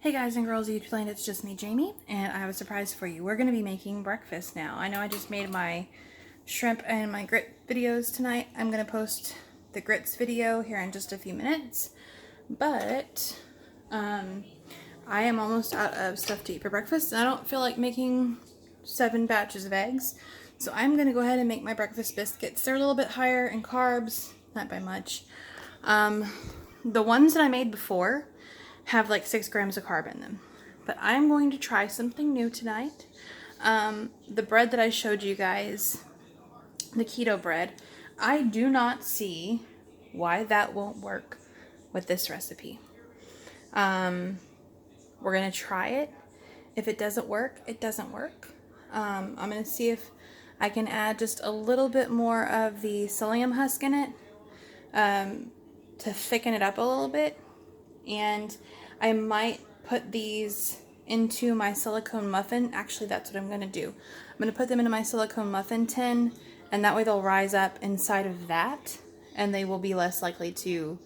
Hey guys and girls of YouTube land, it's just me, Jamie, and I have a surprise for you. We're going to be making breakfast now. I know I just made my shrimp and my grit videos tonight. I'm going to post the grits video here in just a few minutes, but I am almost out of stuff to eat for breakfast, and I don't feel like making 7 batches of eggs, so I'm going to go ahead and make my breakfast biscuits. They're a little bit higher in carbs, not by much. The ones that I made before have like 6 grams of carb in them. But I'm going to try something new tonight. The bread that I showed you guys, the keto bread, I do not see why that won't work with this recipe. We're going to try it. If it doesn't work, it doesn't work. I'm going to see if I can add just a little bit more of the psyllium husk in it to thicken it up a little bit. And I might put these into my silicone muffin. Actually, that's what I'm going to do. I'm going to put them into my silicone muffin tin, and that way they'll rise up inside of that, and they will be less likely to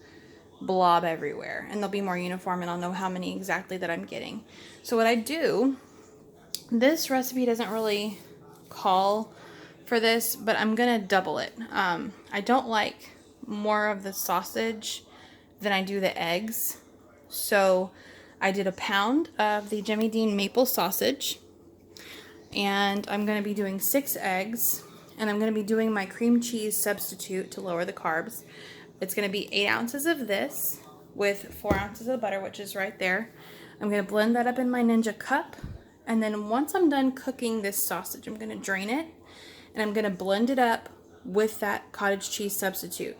blob everywhere, and they'll be more uniform, and I'll know how many exactly that I'm getting. So what I do, this recipe doesn't really call for this, but I'm going to double it. I don't like more of the sausage than I do the eggs. So I did a pound of the Jimmy Dean maple sausage, and I'm going to be doing 6 eggs, and I'm going to be doing my cream cheese substitute to lower the carbs. It's going to be 8 ounces of this with 4 ounces of butter, which is right there. I'm going to blend that up in my Ninja cup, and then once I'm done cooking this sausage, I'm going to drain it, and I'm going to blend it up with that cottage cheese substitute.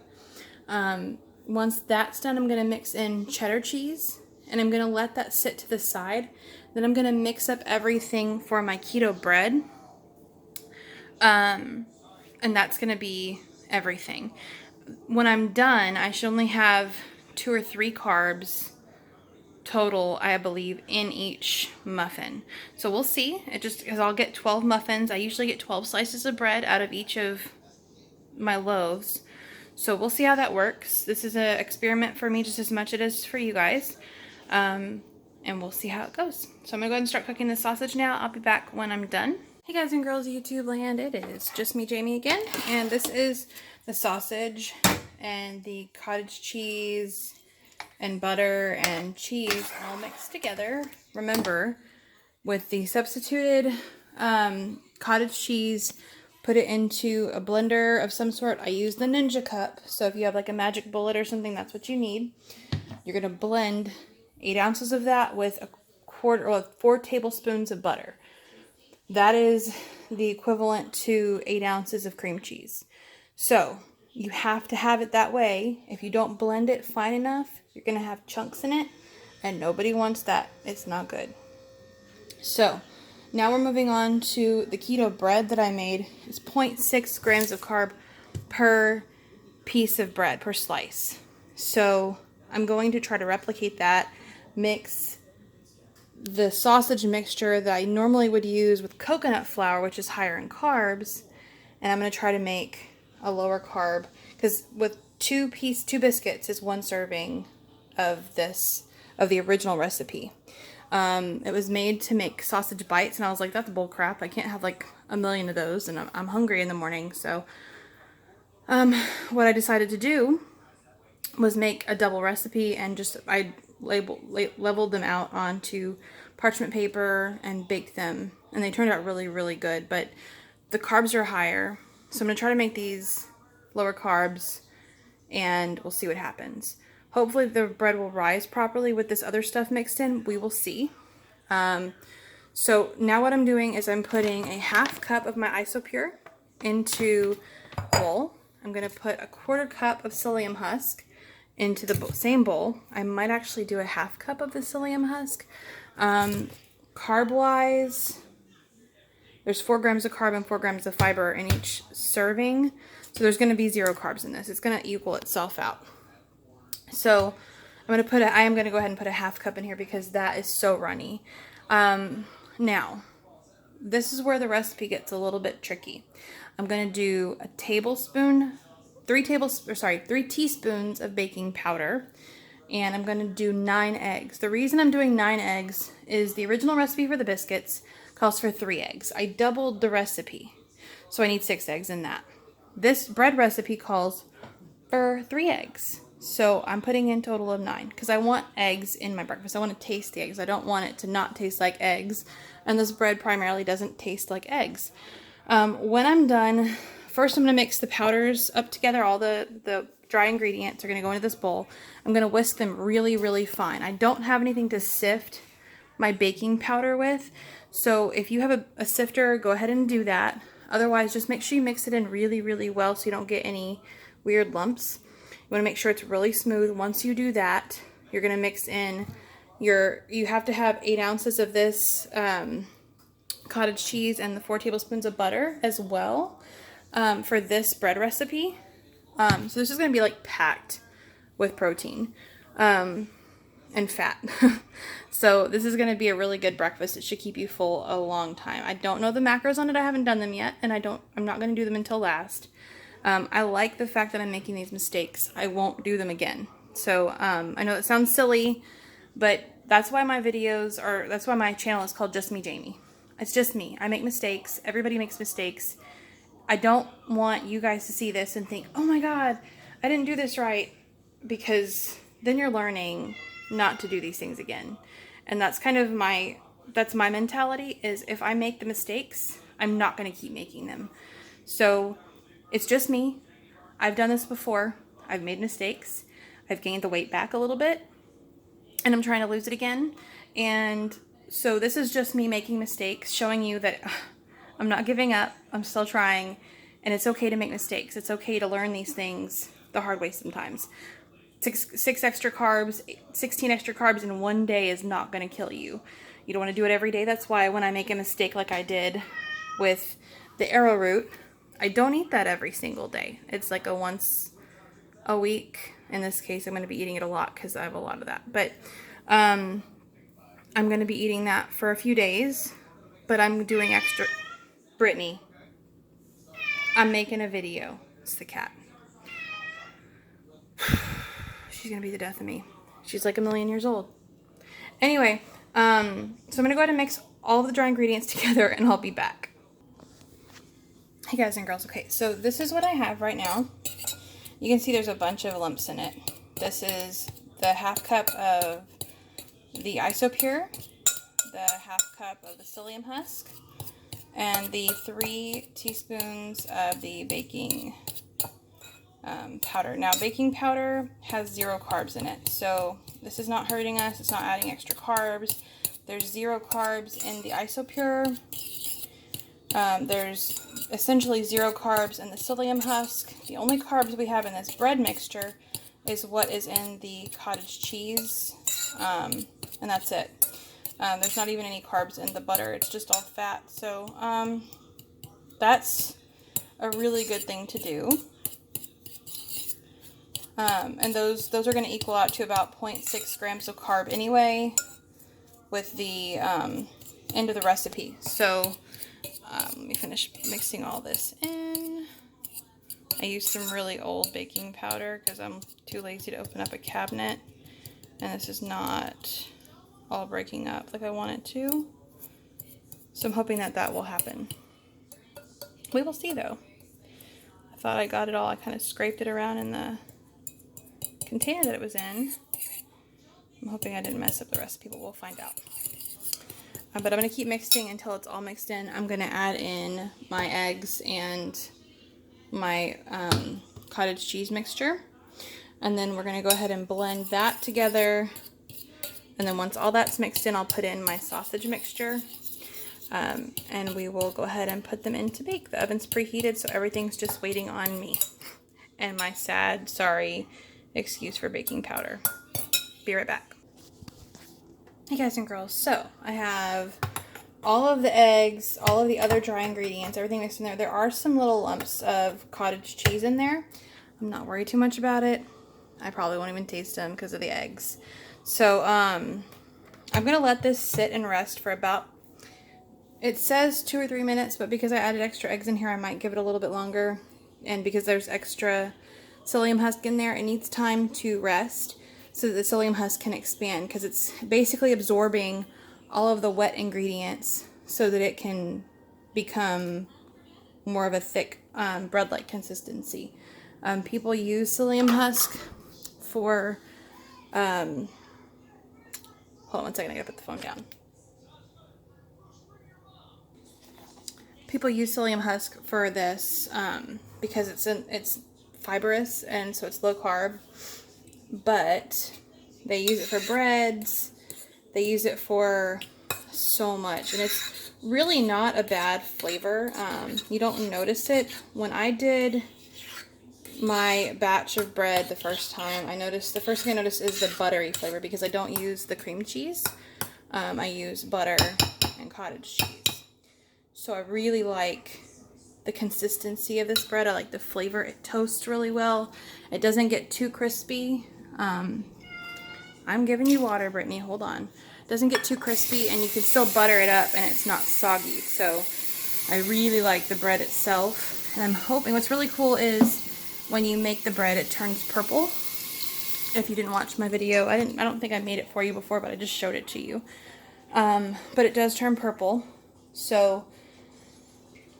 Once that's done, I'm going to mix in cheddar cheese, and I'm going to let that sit to the side. Then I'm going to mix up everything for my keto bread, and that's going to be everything. When I'm done, I should only have 2 or 3 carbs total, I believe, in each muffin. So we'll see. It just, because I'll get 12 muffins. I usually get 12 slices of bread out of each of my loaves. So we'll see how that works. This is an experiment for me just as much as it is for you guys. And we'll see how it goes. So I'm going to go ahead and start cooking the sausage now. I'll be back when I'm done. Hey guys and girls of YouTube land, it is just me, Jamie, again. And this is the sausage and the cottage cheese and butter and cheese all mixed together. Remember, with the substituted cottage cheese, put it into a blender of some sort. I use the Ninja cup, so if you have like a magic bullet or something, that's what you need. You're going to blend 8 ounces of that with 4 tablespoons of butter. That is the equivalent to 8 ounces of cream cheese. So you have to have it that way. If you don't blend it fine enough, you're going to have chunks in it, and nobody wants that. It's not good. So now we're moving on to the keto bread that I made. It's 0.6 grams of carb per piece of bread, per slice. So I'm going to try to replicate that, mix the sausage mixture that I normally would use with coconut flour, which is higher in carbs, and I'm going to try to make a lower carb, because with 2 biscuits is 1 serving of the original recipe. It was made to make sausage bites, and I was like, that's bull crap. I can't have like a million of those, and I'm hungry in the morning. So what I decided to do was make a double recipe, and just I leveled them out onto parchment paper and baked them, and they turned out really, really good. But the carbs are higher, so I'm going to try to make these lower carbs, and we'll see what happens. Hopefully the bread will rise properly with this other stuff mixed in. We will see. So now what I'm doing is I'm putting a 1/2 cup of my Isopure into a bowl. I'm going to put a 1/4 cup of psyllium husk into the same bowl. I might actually do a 1/2 cup of the psyllium husk. Carb-wise, there's 4 grams of carb and 4 grams of fiber in each serving. So there's going to be 0 carbs in this. It's going to equal itself out. So I am going to go ahead and put a 1/2 cup in here because that is so runny. Now, this is where the recipe gets a little bit tricky. I'm going to do a tablespoon, 3 teaspoons of baking powder, and I'm going to do 9 eggs. The reason I'm doing 9 eggs is the original recipe for the biscuits calls for 3 eggs. I doubled the recipe, so I need 6 eggs in that. This bread recipe calls for 3 eggs. So I'm putting in total of 9 because I want eggs in my breakfast. I want to taste the eggs. I don't want it to not taste like eggs. And this bread primarily doesn't taste like eggs. When I'm done, first I'm going to mix the powders up together. All the dry ingredients are going to go into this bowl. I'm going to whisk them really, really fine. I don't have anything to sift my baking powder with. So if you have a sifter, go ahead and do that. Otherwise, just make sure you mix it in really, really well so you don't get any weird lumps. You want to make sure it's really smooth. Once you do that, you're going to mix in you have to have 8 ounces of this cottage cheese and the 4 tablespoons of butter as well for this bread recipe. So this is going to be like packed with protein and fat. So this is going to be a really good breakfast. It should keep you full a long time. I don't know the macros on it. I haven't done them yet, and I'm not going to do them until last. I like the fact that I'm making these mistakes. I won't do them again. So I know it sounds silly, but that's why that's why my channel is called Just Me Jamie. It's just me. I make mistakes. Everybody makes mistakes. I don't want you guys to see this and think, oh my God, I didn't do this right, because then you're learning not to do these things again. And that's kind of my mentality, is if I make the mistakes, I'm not going to keep making them. So it's just me. I've done this before. I've made mistakes. I've gained the weight back a little bit, and I'm trying to lose it again. And so this is just me making mistakes, showing you that I'm not giving up. I'm still trying, and it's okay to make mistakes. It's okay to learn these things the hard way sometimes. 16 extra carbs in one day is not going to kill you. You don't want to do it every day. That's why when I make a mistake like I did with the arrowroot, I don't eat that every single day. It's like a once a week. In this case, I'm going to be eating it a lot because I have a lot of that. But I'm going to be eating that for a few days. But I'm doing extra. Brittany, I'm making a video. It's the cat. She's going to be the death of me. She's like 1,000,000 years old. Anyway, so I'm going to go ahead and mix all of the dry ingredients together, and I'll be back. Hey guys and girls. Okay, so this is what I have right now. You can see there's a bunch of lumps in it. This is the 1/2 cup of the isopure, the 1/2 cup of the psyllium husk, and the 3 teaspoons of the baking powder. Now, baking powder has 0 carbs in it, so this is not hurting us. It's not adding extra carbs. There's 0 carbs in the isopure. There's essentially 0 carbs in the psyllium husk. The only carbs we have in this bread mixture is what is in the cottage cheese, and that's it. There's not even any carbs in the butter. It's just all fat. So that's a really good thing to do. And those are going to equal out to about 0.6 grams of carb anyway with the end of the recipe. So let me finish mixing all this in. I used some really old baking powder because I'm too lazy to open up a cabinet. And this is not all breaking up like I want it to. So I'm hoping that will happen. We will see though. I thought I got it all. I kind of scraped it around in the container that it was in. I'm hoping I didn't mess up the recipe, but we'll find out. But I'm going to keep mixing until it's all mixed in. I'm going to add in my eggs and my cottage cheese mixture. And then we're going to go ahead and blend that together. And then once all that's mixed in, I'll put in my sausage mixture. And we will go ahead and put them in to bake. The oven's preheated, so everything's just waiting on me. And my sad, sorry excuse for baking powder. Be right back. Hey guys and girls, so I have all of the eggs, all of the other dry ingredients, everything mixed in there. There are some little lumps of cottage cheese in there. I'm not worried too much about it. I probably won't even taste them because of the eggs. So I'm going to let this sit and rest for about, it says 2 or 3 minutes, but because I added extra eggs in here, I might give it a little bit longer. And because there's extra psyllium husk in there, it needs time to rest. so that the psyllium husk can expand, because it's basically absorbing all of the wet ingredients so that it can become more of a thick bread-like consistency. People use psyllium husk for, hold on one second, I gotta put the phone down. People use psyllium husk for this because it's fibrous, and so it's low carb, but they use it for breads, they use it for so much, and it's really not a bad flavor. You don't notice it. When I did my batch of bread the first time, the first thing I noticed is the buttery flavor, because I don't use the cream cheese. I use butter and cottage cheese. So I really like the consistency of this bread. I like the flavor. It toasts really well. It doesn't get too crispy. I'm giving you water, Brittany. Hold on. It doesn't get too crispy, and you can still butter it up, and it's not soggy. So I really like the bread itself. And I'm hoping, what's really cool is when you make the bread, it turns purple. If you didn't watch my video, I don't think I made it for you before, but I just showed it to you. But it does turn purple. So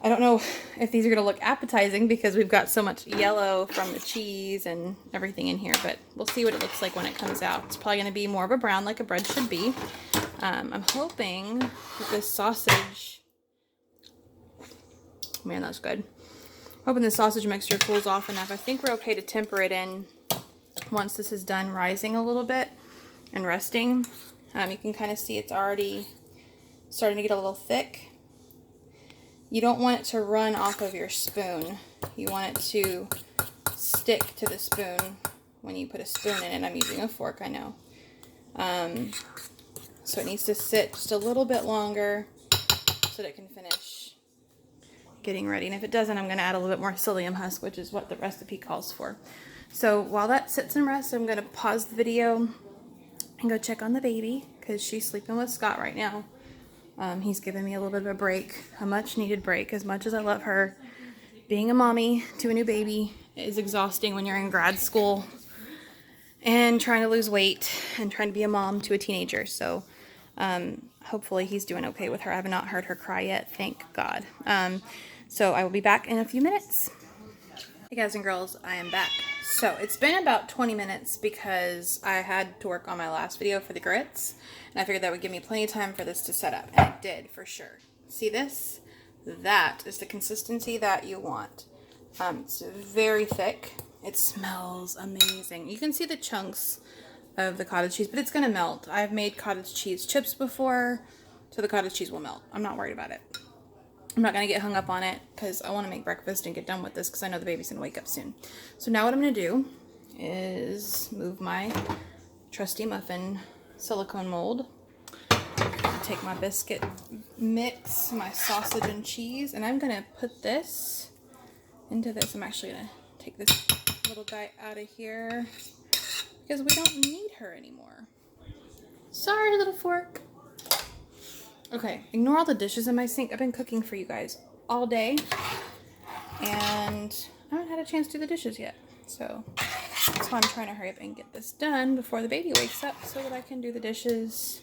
I don't know if these are going to look appetizing because we've got so much yellow from the cheese and everything in here, but we'll see what it looks like when it comes out. It's probably going to be more of a brown like a bread should be. I'm hoping that this sausage, man, that's good. Hoping the sausage mixture cools off enough. I think we're okay to temper it in once this is done rising a little bit and resting. You can kind of see it's already starting to get a little thick. You don't want it to run off of your spoon. You want it to stick to the spoon when you put a spoon in it. I'm using a fork, I know. So it needs to sit just a little bit longer so that it can finish getting ready. And if it doesn't, I'm going to add a little bit more psyllium husk, which is what the recipe calls for. So while that sits and rests, I'm going to pause the video and go check on the baby, because she's sleeping with Scott right now. He's given me a little bit of a break, a much needed break. As much as I love her, being a mommy to a new baby is exhausting when you're in grad school and trying to lose weight and trying to be a mom to a teenager. So hopefully he's doing okay with her. I have not heard her cry yet, thank God. So I will be back in a few minutes. Hey guys and girls, I am back. So it's been about 20 minutes because I had to work on my last video for the grits, and I figured that would give me plenty of time for this to set up, and it did for sure. See this? That is the consistency that you want. It's very thick. It smells amazing. You can see the chunks of the cottage cheese, but it's gonna melt. I've made cottage cheese chips before, so the cottage cheese will melt. I'm not worried about it. I'm not going to get hung up on it because I want to make breakfast and get done with this because I know the baby's going to wake up soon. So now what I'm going to do is move my trusty muffin silicone mold. Take my biscuit mix, my sausage and cheese, and I'm going to put this into this. I'm actually going to take this little guy out of here because we don't need her anymore. Sorry, little fork. Okay, ignore all the dishes in my sink. I've been cooking for you guys all day, and I haven't had a chance to do the dishes yet. So that's why I'm trying to hurry up and get this done before the baby wakes up so that I can do the dishes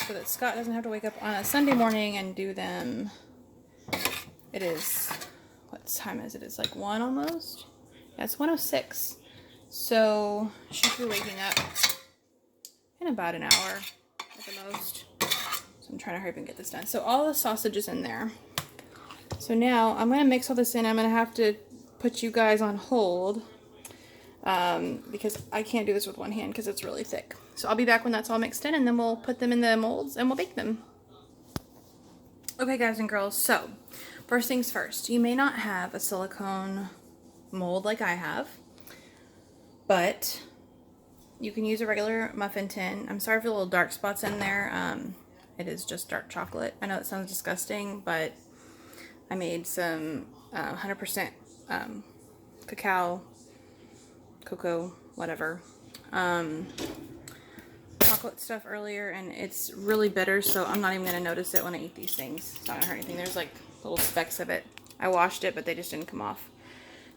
so that Scott doesn't have to wake up on a Sunday morning and do them. It is, what time is it? It's like 1 almost. Yeah, it's 1:06. So she should be waking up in about an hour at the most. So I'm trying to hurry up and get this done. So all the sausage is in there. So now I'm going to mix all this in. I'm going to have to put you guys on hold because I can't do this with one hand because it's really thick. So I'll be back when that's all mixed in, and then we'll put them in the molds and we'll bake them. Okay, guys and girls. So first things first, you may not have a silicone mold like I have, but you can use a regular muffin tin. I'm sorry for the little dark spots in there. It is just dark chocolate. I know it sounds disgusting, but I made some 100% cocoa, whatever, chocolate stuff earlier, and it's really bitter, so I'm not even going to notice it when I eat these things. It's not going to hurt anything. There's like little specks of it. I washed it, but they just didn't come off.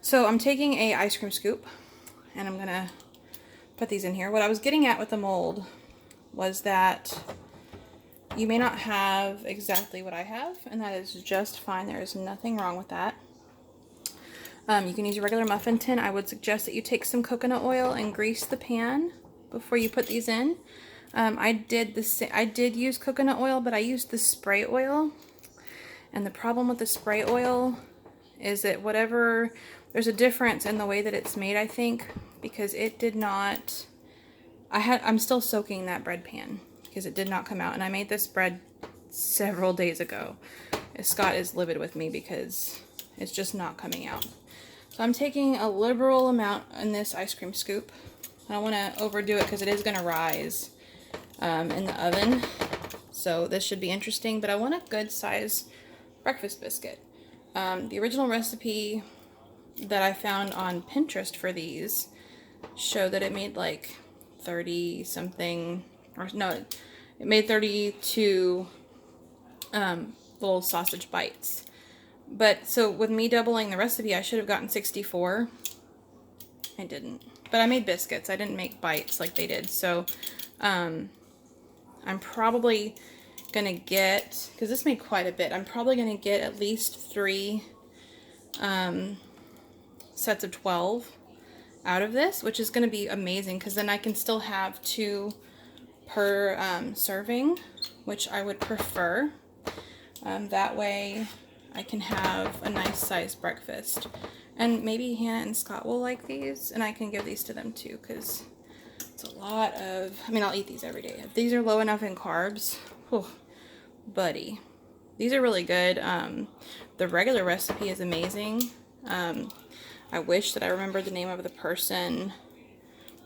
So I'm taking a ice cream scoop, and I'm going to put these in here. What I was getting at with the mold was that you may not have exactly what I have, and that is just fine. There is nothing wrong with that. You can use your regular muffin tin. I would suggest that you take some coconut oil and grease the pan before you put these in. I did use coconut oil, but I used the spray oil. And the problem with the spray oil is that there's a difference in the way that it's made, I think, because it did not, I'm still soaking that bread pan because it did not come out. And I made this bread several days ago. Scott is livid with me because it's just not coming out. So I'm taking a liberal amount in this ice cream scoop. I don't want to overdo it because it is going to rise in the oven. So this should be interesting, but I want a good size breakfast biscuit. The original recipe that I found on Pinterest for these showed that it made like 30 something, or no, it made 32 little sausage bites. But so with me doubling the recipe, I should have gotten 64. I didn't. But I made biscuits. I didn't make bites like they did. So I'm probably going to get, because this made quite a bit, I'm probably going to get at least 3 sets of 12 out of this, which is going to be amazing because then I can still have 2 per serving, which I would prefer. That way I can have a nice sized breakfast. And maybe Hannah and Scott will like these, and I can give these to them too, because it's a lot of, I mean, I'll eat these every day. If these are low enough in carbs, oh, buddy. These are really good. The regular recipe is amazing. I wish that I remembered the name of the person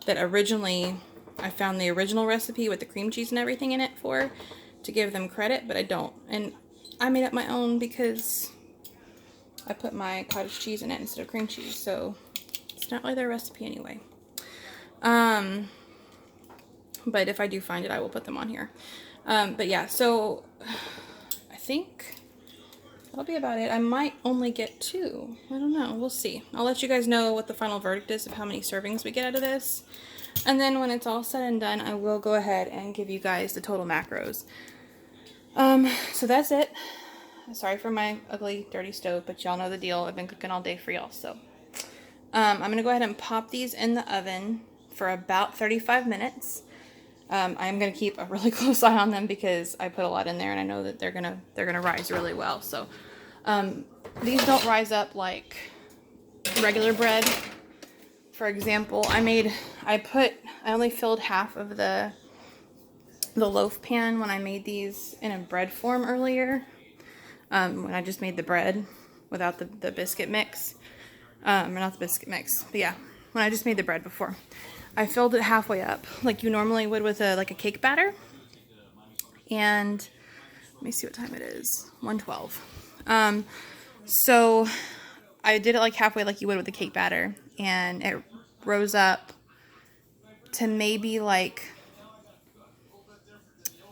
that originally, I found the original recipe with the cream cheese and everything in it for, to give them credit, but I don't. And I made up my own because I put my cottage cheese in it instead of cream cheese, so it's not really their recipe anyway. But if I do find it, I will put them on here. But yeah, so I think that'll be about it. I might only get 2. I don't know. We'll see. I'll let you guys know what the final verdict is of how many servings we get out of this. And then when it's all said and done, I will go ahead and give you guys the total macros. So that's it. Sorry for my ugly, dirty stove, but y'all know the deal. I've been cooking all day for y'all, so. I'm going to go ahead and pop these in the oven for about 35 minutes. I'm going to keep a really close eye on them because I put a lot in there and I know that they're going to rise really well. So, these don't rise up like regular bread. For example, I only filled half of the loaf pan when I made these in a bread form earlier. When I just made the bread without the biscuit mix. Or not the biscuit mix, but yeah, when I just made the bread before. I filled it halfway up, like you normally would with a cake batter. And let me see what time it is. 1:12. So I did it like halfway like you would with the cake batter, and it rose up to maybe like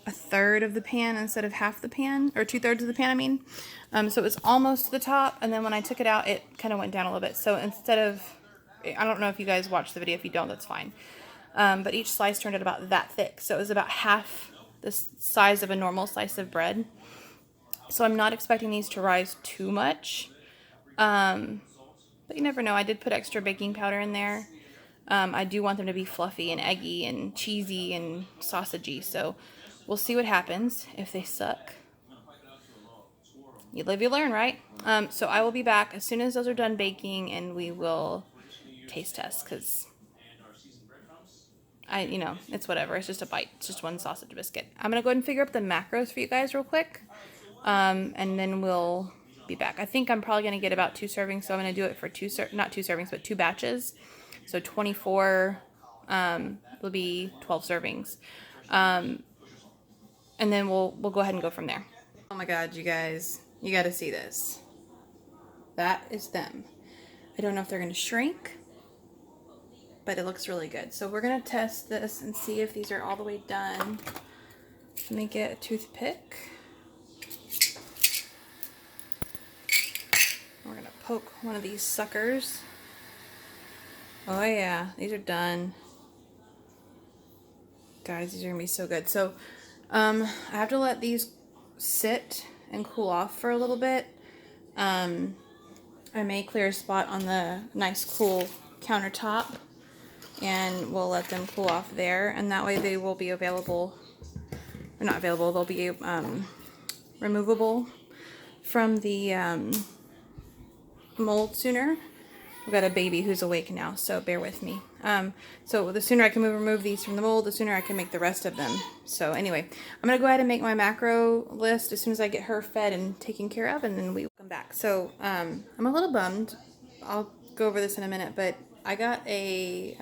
a third of the pan instead of half the pan, or 2/3 of the pan, I mean. So it was almost to the top, and then when I took it out, it kind of went down a little bit. So instead of, I don't know if you guys watched the video. If you don't, that's fine. But each slice turned out about that thick. So it was about half the size of a normal slice of bread. So I'm not expecting these to rise too much. But you never know. I did put extra baking powder in there. I do want them to be fluffy and eggy and cheesy and sausagey. So we'll see what happens. If they suck, you live, you learn, right? So I will be back as soon as those are done baking, and we will taste test, because it's whatever. It's just a bite. It's just one sausage biscuit. I'm going to go ahead and figure up the macros for you guys real quick. And then we'll be back. I think I'm probably going to get about 2 servings, so I'm going to do it for not 2 servings, but 2 batches. So 24 will be 12 servings. And then we'll go ahead and go from there. Oh my God, you guys, you got to see this. That is them. I don't know if they're going to shrink, but it looks really good. So we're going to test this and see if these are all the way done. Let me get a toothpick. We're going to poke one of these suckers. Oh yeah, these are done. Guys, these are gonna be so good. So, I have to let these sit and cool off for a little bit. I may clear a spot on the nice cool countertop, and we'll let them cool off there, and that way they will be available, or not available, they'll be removable from the mold sooner. We've got a baby who's awake now, so bear with me. So the sooner I can remove these from the mold, the sooner I can make the rest of them. So anyway, I'm going to go ahead and make my macro list as soon as I get her fed and taken care of, and then we will come back. So I'm a little bummed. I'll go over this in a minute, but I got a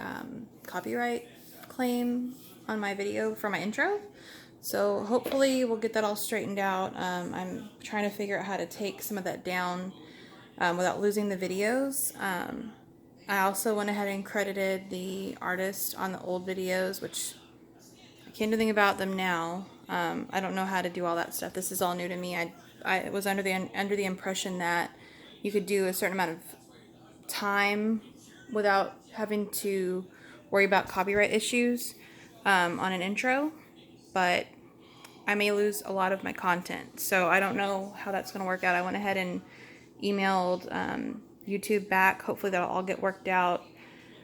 copyright claim on my video for my intro. So hopefully we'll get that all straightened out. I'm trying to figure out how to take some of that down without losing the videos. I also went ahead and credited the artist on the old videos, which I can't do anything about them now. I don't know how to do all that stuff. This is all new to me. I was under the impression that you could do a certain amount of time without having to worry about copyright issues on an intro, but I may lose a lot of my content, so I don't know how that's going to work out. I went ahead and emailed YouTube back. Hopefully that'll all get worked out.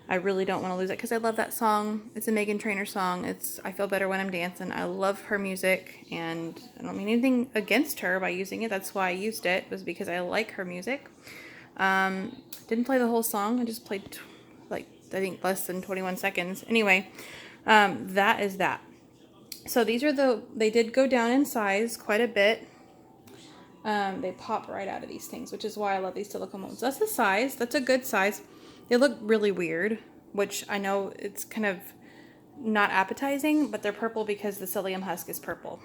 I really don't want to lose it because I love that song. It's a Meghan Trainor song. I Feel Better When I'm Dancing. I love her music, and I don't mean anything against her by using it. That's why I used it, was because I like her music. Didn't play the whole song. I just played I think less than 21 seconds. Anyway, that is that. So these are they did go down in size quite a bit. They pop right out of these things, which is why I love these silicone molds. That's the size. That's a good size. They look really weird, which I know it's kind of not appetizing, but they're purple because the psyllium husk is purple.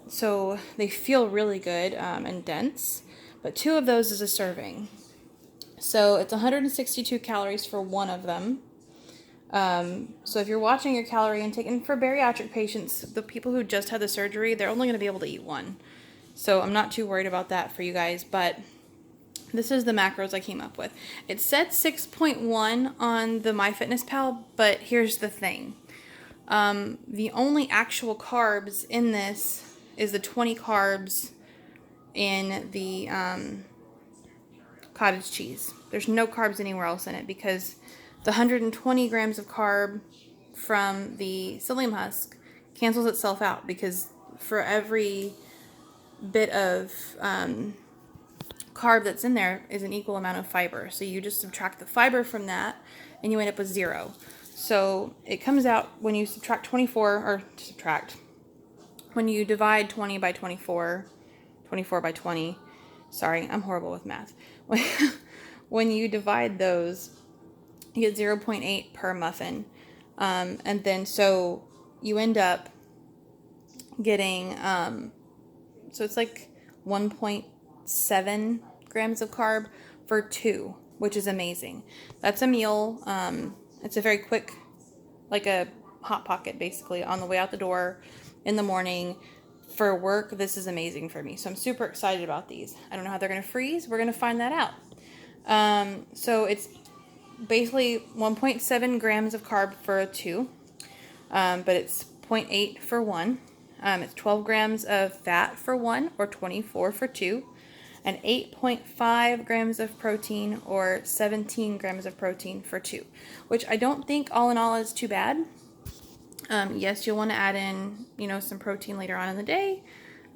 So they feel really good and dense, but 2 of those is a serving. So it's 162 calories for 1 of them. So if you're watching your calorie intake, and for bariatric patients, the people who just had the surgery, they're only going to be able to eat 1. So I'm not too worried about that for you guys, but this is the macros I came up with. It said 6.1 on the MyFitnessPal, but here's the thing. The only actual carbs in this is the 20 carbs in the cottage cheese. There's no carbs anywhere else in it because the 120 grams of carb from the psyllium husk cancels itself out, because for every bit of carb that's in there is an equal amount of fiber. So you just subtract the fiber from that and you end up with 0. So it comes out when you when you divide 20 by 24, 24 by 20, sorry, I'm horrible with math. When you divide those, you get 0.8 per muffin. And then so you end up getting, so it's like 1.7 grams of carb for 2, which is amazing. That's a meal. It's a very quick, like a Hot Pocket basically, on the way out the door in the morning. For work, this is amazing for me. So I'm super excited about these. I don't know how they're going to freeze. We're going to find that out. So it's basically 1.7 grams of carb for a 2, but it's 0.8 for 1. It's 12 grams of fat for 1, or 24 for 2, and 8.5 grams of protein, or 17 grams of protein for 2, which I don't think all in all is too bad. Yes, you'll want to add in, some protein later on in the day,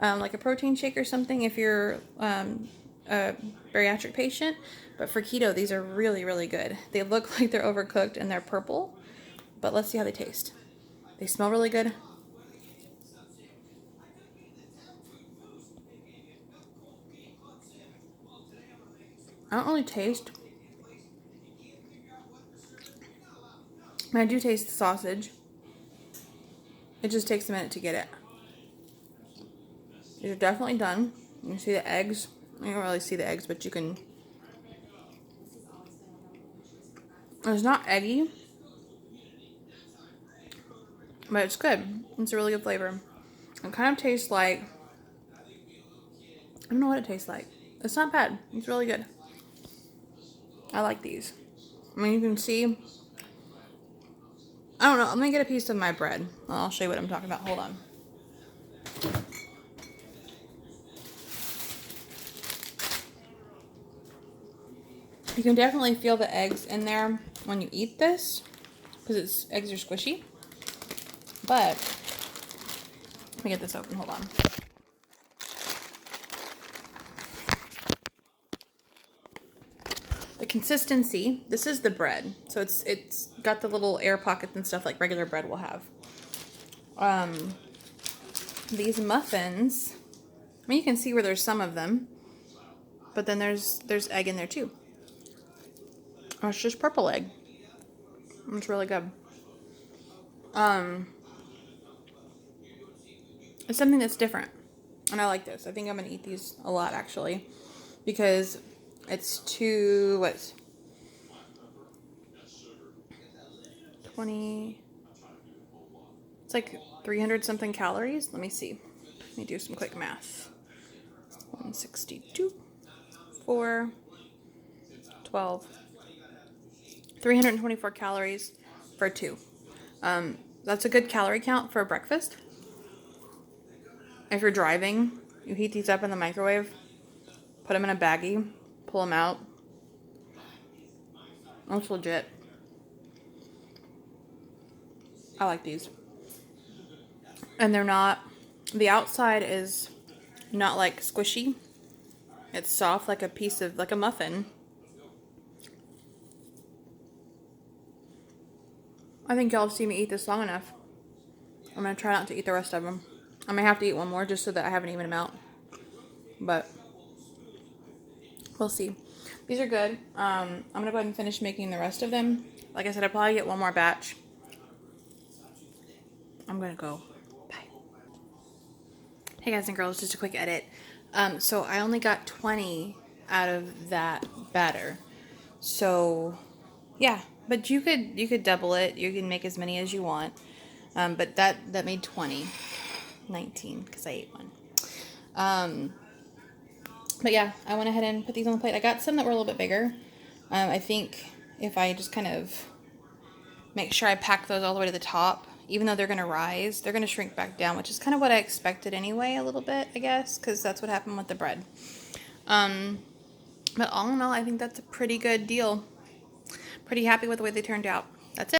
like a protein shake or something if you're a bariatric patient. But for keto, these are really, really good. They look like they're overcooked and they're purple, but let's see how they taste. They smell really good. I don't really taste. I do taste the sausage. It just takes a minute to get it. These are definitely done. You can see the eggs. You don't really see the eggs, but you can. It's not eggy, but it's good. It's a really good flavor. It kind of tastes like, I don't know what it tastes like. It's not bad. It's really good. I like these. I mean, you can see I don't know. Let me get a piece of my bread. I'll show you what I'm talking about. Hold on. You can definitely feel the eggs in there when you eat this because eggs are squishy. But let me get this open. Hold on. The consistency. This is the bread, so it's got the little air pockets and stuff like regular bread will have. These muffins. I mean, you can see where there's some of them, but then there's egg in there too. Oh, it's just purple egg. It's really good. It's something that's different, and I like this. I think I'm gonna eat these a lot actually, because it's 20. It's like 300 something calories. Let me see. Let me do some quick math. 162, 4, 12. 324 calories for two. That's a good calorie count for a breakfast. If you're driving, you heat these up in the microwave, put them in a baggie, pull them out. That's legit. I like these. And they're not, the outside is not like squishy. It's soft like a piece of, like a muffin. I think y'all have seen me eat this long enough. I'm going to try not to eat the rest of them. I may have to eat one more just so that I haven't even them out. But we'll see. These are good. I'm going to go ahead and finish making the rest of them. Like I said, I'll probably get one more batch. I'm going to go. Bye. Hey guys and girls, just a quick edit. So I only got 20 out of that batter. So yeah, but you could double it. You can make as many as you want. But that made 20. 19 because I ate one. But yeah, I went ahead and put these on the plate. I got some that were a little bit bigger. I think if I just kind of make sure I pack those all the way to the top, even though they're going to rise, they're going to shrink back down, which is kind of what I expected anyway, a little bit, I guess, because that's what happened with the bread. But all in all, I think that's a pretty good deal. Pretty happy with the way they turned out. That's it.